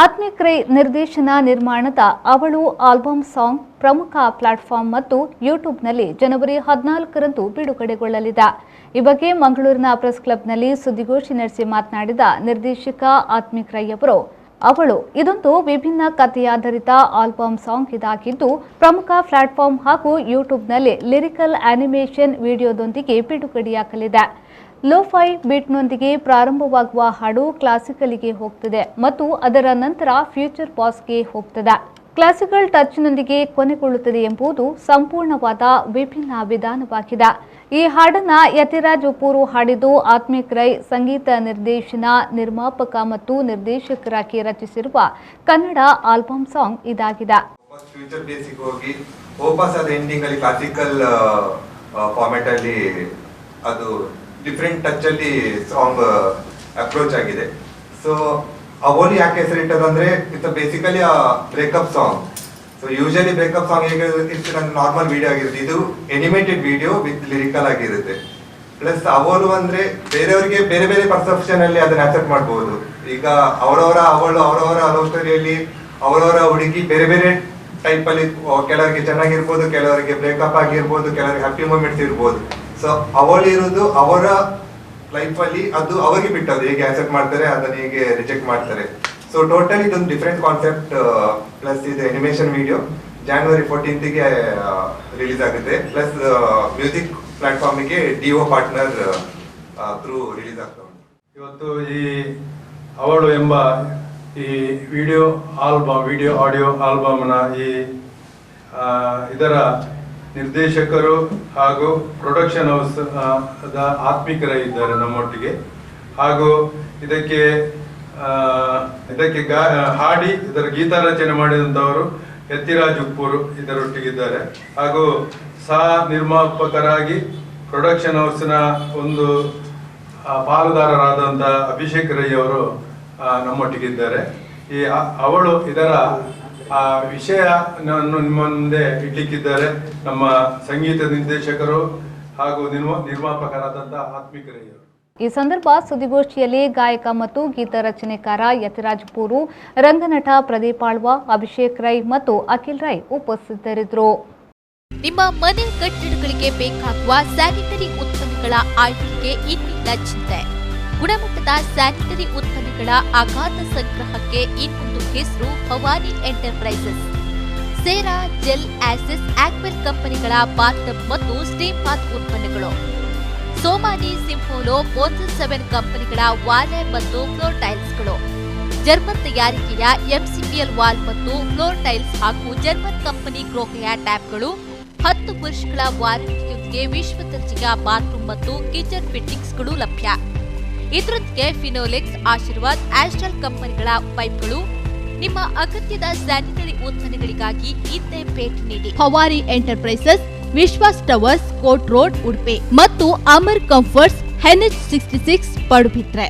ಆತ್ಮಿಕ್ ರೈ ನಿರ್ದೇಶನ ನಿರ್ಮಾಣದ ಅವಳು ಆಲ್ಬಮ್ ಸಾಂಗ್ ಪ್ರಮುಖ ಪ್ಲಾಟ್ಫಾರ್ಮ್ ಮತ್ತು ಯೂಟ್ಯೂಬ್ನಲ್ಲಿ ಜನವರಿ 14ರಂದು ಬಿಡುಗಡೆಗೊಳ್ಳಲಿದೆ. ಈ ಬಗ್ಗೆ ಮಂಗಳೂರಿನ ಪ್ರೆಸ್ ಕ್ಲಬ್ನಲ್ಲಿ ಸುದ್ದಿಗೋಷ್ಠಿ ನಡೆಸಿ ಮಾತನಾಡಿದ ನಿರ್ದೇಶಕ ಆತ್ಮಿಕ್ ರೈ ಅವರು, ಅವಳು ಇದೊಂದು ವಿಭಿನ್ನ ಕಥೆಯಾಧಾರಿತ ಆಲ್ಬಮ್ ಸಾಂಗ್ ಇದಾಗಿದ್ದು ಪ್ರಮುಖ ಪ್ಲಾಟ್ಫಾರ್ಮ್ ಹಾಗೂ ಯೂಟ್ಯೂಬ್ನಲ್ಲಿ ಲಿರಿಕಲ್ ಆನಿಮೇಷನ್ ವಿಡಿಯೋದೊಂದಿಗೆ ಬಿಡುಗಡೆಯಾಗಲಿದೆ. ಲೋಫೈ ಬೀಟ್ನೊಂದಿಗೆ ಪ್ರಾರಂಭವಾಗುವ ಹಾಡು ಕ್ಲಾಸಿಕಲ್ಗೆ ಹೋಗ್ತದೆ ಮತ್ತು ಅದರ ನಂತರ ಫ್ಯೂಚರ್ ಪಾಸ್ಗೆ ಹೋಗ್ತದೆ. ಕ್ಲಾಸಿಕಲ್ ಟಚ್ನೊಂದಿಗೆ ಕೊನೆಗೊಳ್ಳುತ್ತದೆ ಎಂಬುದು ಸಂಪೂರ್ಣವಾದ ವಿಭಿನ್ನ ವಿಧಾನವಾಗಿದೆ. ಈ ಹಾಡನ್ನು ಯತಿರಾಜ್ ಉಪ್ಪೂರು ಹಾಡಿದ್ದು ಆತ್ಮಿಕ್ ರೈ ಸಂಗೀತ ನಿರ್ದೇಶನ, ನಿರ್ಮಾಪಕ ಮತ್ತು ನಿರ್ದೇಶಕರಾಗಿ ರಚಿಸಿರುವ ಕನ್ನಡ ಆಲ್ಬಮ್ ಸಾಂಗ್ ಇದಾಗಿದೆ. ಫ್ಯೂಚರ್ ಬೇಸಿಕ್ ಹೋಗಿ ವಾಪಸ್ ಅದು ಎಂಡಿಂಗ್ ಅಲ್ಲಿ ಕ್ಲಾಸಿಕಲ್ ಫಾರ್ಮ್ಯಾಟ್ ಅಲ್ಲಿ ಅದು ಡಿಫ್ರೆಂಟ್ ಟಚ್ ಅಲ್ಲಿ ಸಾಂಗ್ ಅಪ್ರೋಚ್ ಆಗಿದೆ. ಸೊ ಅವಳು ಯಾಕೆ ಹೆಸರಿಟ್ಟದಂದ್ರೆ it's basically breakup song. So usually breakup song ಹೇಗೆ ಇರ್ತೀರ ನಾರ್ಮಲ್ ವಿಡಿಯೋ ಆಗಿರುತ್ತೆ, ಇದು ಎನಿಮೇಟೆಡ್ ವಿಡಿಯೋ ವಿತ್ ಲಿರಿಕಲ್ ಆಗಿರುತ್ತೆ. ಪ್ಲಸ್ ಅವಳು ಅಂದ್ರೆ ಬೇರೆಯವರಿಗೆ ಬೇರೆ ಬೇರೆ ಪರ್ಸೆಪ್ಷನ್ ಅಲ್ಲಿ ಅದನ್ನ ಆಕ್ಸೆಪ್ಟ್ ಮಾಡಬಹುದು. ಈಗ ಅವರವರ ಲವ್ ಸ್ಟೋರಿಯಲ್ಲಿ ಅವರವರ ಹುಡುಗಿ ಬೇರೆ ಬೇರೆ ಟೈಪ್ ಅಲ್ಲಿ, ಕೆಲವರಿಗೆ ಚೆನ್ನಾಗಿರ್ಬೋದು, ಕೆಲವರಿಗೆ ಬ್ರೇಕಪ್ ಆಗಿರ್ಬೋದು, ಕೆಲವರಿಗೆ ಹ್ಯಾಪಿ ಮೂಮೆಂಟ್ಸ್ ಇರ್ಬೋದು. ಸೊ ಅವಳು ಇರೋದು ಅವರ ಲೈಫ್ ಅಲ್ಲಿ, ಅದು ಅವರಿಗೆ ಬಿಟ್ಟದ್ದು ಹೇಗೆ ಆಕ್ಸೆಪ್ಟ್ ಮಾಡ್ತಾರೆ, ಅದನ್ನ ಹೇಗೆ ರಿಜೆಕ್ಟ್ ಮಾಡ್ತಾರೆ. ಸೊ ಟೋಟಲ್ ಇದೊಂದು ಡಿಫ್ರೆಂಟ್ ಕಾನ್ಸೆಪ್ಟ್. ಪ್ಲಸ್ ಇದು ಅನಿಮೇಷನ್ ವಿಡಿಯೋ January 14ಗೆ ರಿಲೀಸ್ ಆಗುತ್ತೆ. ಪ್ಲಸ್ ಮ್ಯೂಸಿಕ್ ಪ್ಲಾಟ್ಫಾರ್ಮಿಗೆ ಡಿಒ ಪಾರ್ಟ್ನರ್ ಥ್ರೂ ರಿಲೀಸ್ ಆಗ್ತಾ ಉಂಟು. ಇವತ್ತು ಈ ಅವಳು ಎಂಬ ಈ ವಿಡಿಯೋ ಆಡಿಯೋ ಆಲ್ಬಮ್ನ ಇದರ ನಿರ್ದೇಶಕರು ಹಾಗೂ ಪ್ರೊಡಕ್ಷನ್ ಹೌಸ್ ಆತ್ಮಿಕ್ ರೈ ಇದ್ದಾರೆ ನಮ್ಮೊಟ್ಟಿಗೆ. ಹಾಗೂ ಇದಕ್ಕೆ ಹಾಡಿ ಇದರ ಗೀತ ರಚನೆ ಮಾಡಿದಂಥವರು ಯತಿರಾಜ್ ಉಪ್ಪೂರು ಇದರೊಟ್ಟಿಗಿದ್ದಾರೆ. ಹಾಗೂ ಸಹ ನಿರ್ಮಾಪಕರಾಗಿ ಪ್ರೊಡಕ್ಷನ್ ಹೌಸ್ನ ಒಂದು ಪಾಲುದಾರರಾದಂಥ ಅಭಿಷೇಕ್ ರೈ ಅವರು ನಮ್ಮೊಟ್ಟಿಗಿದ್ದಾರೆ. ಈ ಅವಳು ಇದರ ವಿಷಯ ನಿಮ್ಮ ಮುಂದೆ ಇಡ್ಲಿಕ್ಕಿದ್ದಾರೆ ನಮ್ಮ ಸಂಗೀತ ನಿರ್ದೇಶಕರು ಹಾಗೂ ನಿರ್ಮಾಪಕರಾದಂಥ ಆತ್ಮಿಕ್ ರೈ ಅವರು. ಈ ಸಂದರ್ಭ ಸುದ್ದಿಗೋಷ್ಠಿಯಲ್ಲಿ ಗಾಯಕ ಮತ್ತು ಗೀತ ರಚನೆಕಾರ ಯತಿರಾಜ್ ಉಪ್ಪೂರು, ರಂಗನಟ ಪ್ರದೀಪ್ ಆಳ್ವ, ಅಭಿಷೇಕ್ ರೈ ಮತ್ತು ಅಖಿಲ್ ರೈ ಉಪಸ್ಥಿತರಿದ್ದರು. ನಿಮ್ಮ ಮನೆ ಕಟ್ಟಡಗಳಿಗೆ ಬೇಕಾಗುವ ಸ್ಯಾನಿಟರಿ ಉತ್ಪನ್ನಗಳ ಆಯ್ಕೆಗೆ ಇನ್ನಿಲ್ಲ ಚಿಂತೆ. ಗುಣಮಟ್ಟದ ಸ್ಯಾನಿಟರಿ ಉತ್ಪನ್ನಗಳ ಅಗಾಧ ಸಂಗ್ರಹಕ್ಕೆ ಇನ್ನೊಂದು ಹೆಸರು ಭವಾನಿ ಎಂಟರ್ಪ್ರೈಸಸ್. ಸೇರಾ, ಜೆಲ್, ಆಸಿಸ್, ಆಕ್ವೆಲ್ ಕಂಪನಿಗಳ ಬಾತ್ ಮತ್ತು ಸ್ಟೀಮ್ ಬಾತ್ ಉತ್ಪನ್ನಗಳು, ಸೋಮಾನಿ, ಸಿಂಫೋಲೋ, ಮೋಸಸ್ 7 ಕಂಪನಿಗಳ ವಾಲ್ ಮತ್ತು ಫ್ಲೋರ್ ಟೈಲ್ಸ್ಗಳು, ಜರ್ಮನ್ ತಯಾರಿಕೆಯ ಎಂಸಿಪಿಎಲ್ ವಾಲ್ ಮತ್ತು ಫ್ಲೋರ್ ಟೈಲ್ಸ್ ಹಾಗೂ ಜರ್ಮನ್ ಕಂಪನಿ ಗ್ರೋಹೆಯ ಟ್ಯಾಪ್ಗಳು, 10 ವರ್ಷಗಳ ವಾರಂಟಿಯೊಂದಿಗೆ ವಿಶ್ವ ದರ್ಜೆಯ ಬಾತ್ರೂಮ್ ಮತ್ತು ಕಿಚನ್ ಫಿಟ್ಟಿಂಗ್ಸ್ಗಳು ಲಭ್ಯ. ಇದರೊಂದಿಗೆ ಫಿನೋಲೆಕ್ಸ್, ಆಶೀರ್ವಾದ್, ಆಸ್ಟ್ರಲ್ ಕಂಪನಿಗಳ ಪೈಪ್ಗಳು. ನಿಮ್ಮ ಅಗತ್ಯದ ಸ್ಯಾನಿಟರಿ ಉತ್ಪನ್ನಗಳಿಗಾಗಿ ಇದ್ದೇ ಭೇಟಿ ನೀಡಿ. ಭವಾನಿ ಎಂಟರ್ಪ್ರೈಸಸ್, ವಿಶ್ವಾಸ್ ಟವರ್ಸ್, ಕೋರ್ಟ್ ರೋಡ್, ಉಡುಪಿ ಮತ್ತು ಅಮರ್ ಕಂಫರ್ಟ್ಸ್, NH66 ಪಡುಬಿದ್ರೆ.